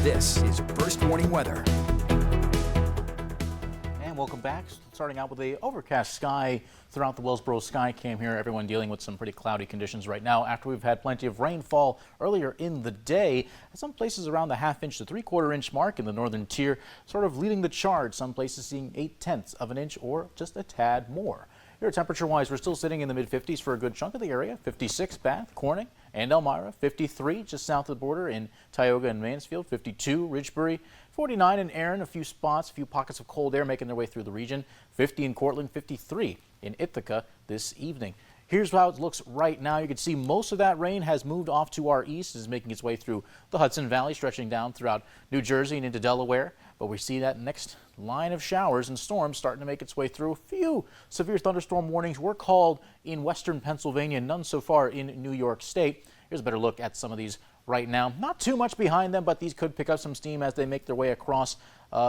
This is First Warning Weather. And welcome back. Starting out with a overcast sky throughout the Wellsboro sky cam here. Everyone dealing with some pretty cloudy conditions right now after we've had plenty of rainfall earlier in the day. Some places around the half-inch to three-quarter-inch mark in the northern tier, sort of leading the charge. Some places seeing 0.8 of an inch or just a tad more. Here, temperature-wise, we're still sitting in the mid-50s for a good chunk of the area. 56 Bath, Corning, and Elmira. 53 just south of the border in Tioga and Mansfield. 52 Ridgebury. 49 in Erin. A few spots, a few pockets of cold air making their way through the region. 50 in Cortland. 53 in Ithaca this evening. Here's how it looks right now. You can see most of that rain has moved off to our east, is making its way through the Hudson Valley, stretching down throughout New Jersey and into Delaware. But we see that next line of showers and storms starting to make its way through. A few severe thunderstorm warnings were called in western Pennsylvania, none so far in New York State. Here's a better look at some of these right now. Not too much behind them, but these could pick up some steam as they make their way across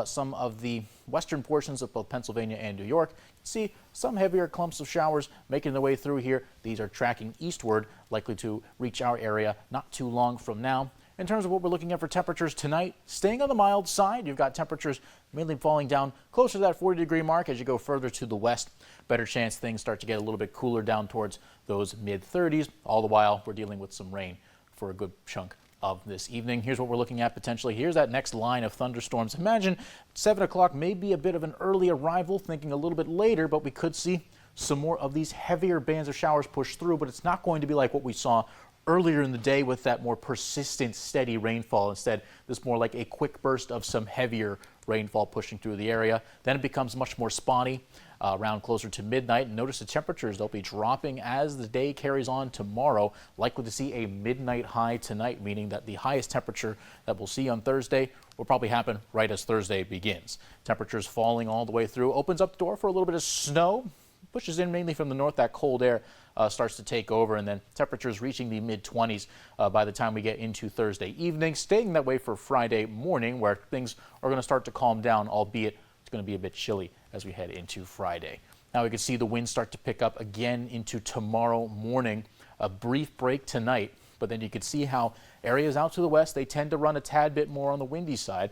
some of the western portions of both Pennsylvania and New York. You can see some heavier clumps of showers making their way through here. These are tracking eastward, likely to reach our area not too long from now. In terms of what we're looking at for temperatures tonight, staying on the mild side. You've got temperatures mainly falling down closer to that 40-degree mark as you go further to the west. Better chance things start to get a little bit cooler down towards those mid-30s. All the while, we're dealing with some rain for a good chunk of this evening. Here's what we're looking at potentially. Here's that next line of thunderstorms. Imagine 7 o'clock may be a bit of an early arrival, thinking a little bit later, but we could see some more of these heavier bands of showers push through, but it's not going to be like what we saw earlier in the day with that more persistent, steady rainfall. Instead, this more like a quick burst of some heavier rainfall pushing through the area. Then it becomes much more spotty around closer to midnight. Notice the temperatures, they'll be dropping as the day carries on tomorrow. Likely to see a midnight high tonight, meaning that the highest temperature that we'll see on Thursday will probably happen right as Thursday begins. Temperatures falling all the way through. Opens up the door for a little bit of snow. Pushes in mainly from the north. That cold air starts to take over, and then temperatures reaching the mid-20s by the time we get into Thursday evening, staying that way for Friday morning, where things are going to start to calm down, albeit it's going to be a bit chilly as we head into Friday. Now we can see the winds start to pick up again into tomorrow morning. A brief break tonight, but then you can see how areas out to the west, they tend to run a tad bit more on the windy side.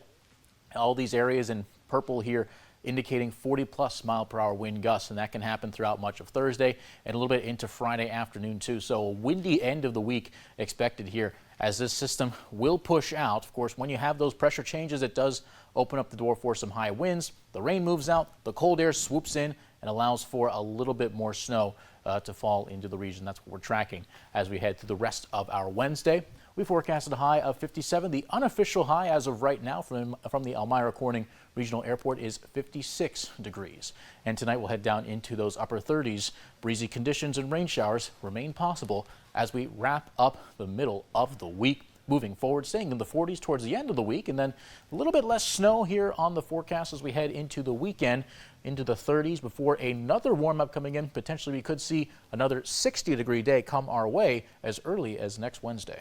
All these areas in purple here indicating 40-plus mile-per-hour wind gusts, and that can happen throughout much of Thursday and a little bit into Friday afternoon, too. So a windy end of the week expected here as this system will push out. Of course, when you have those pressure changes, it does open up the door for some high winds. The rain moves out, the cold air swoops in and allows for a little bit more snow to fall into the region. That's what we're tracking as we head through the rest of our Wednesday. We forecasted a high of 57. The unofficial high as of right now from the Elmira Corning Regional Airport is 56 degrees. And tonight we'll head down into those upper 30s. Breezy conditions and rain showers remain possible as we wrap up the middle of the week. Moving forward, staying in the 40s towards the end of the week, and then a little bit less snow here on the forecast as we head into the weekend, into the 30s before another warm-up coming in. Potentially we could see another 60-degree day come our way as early as next Wednesday.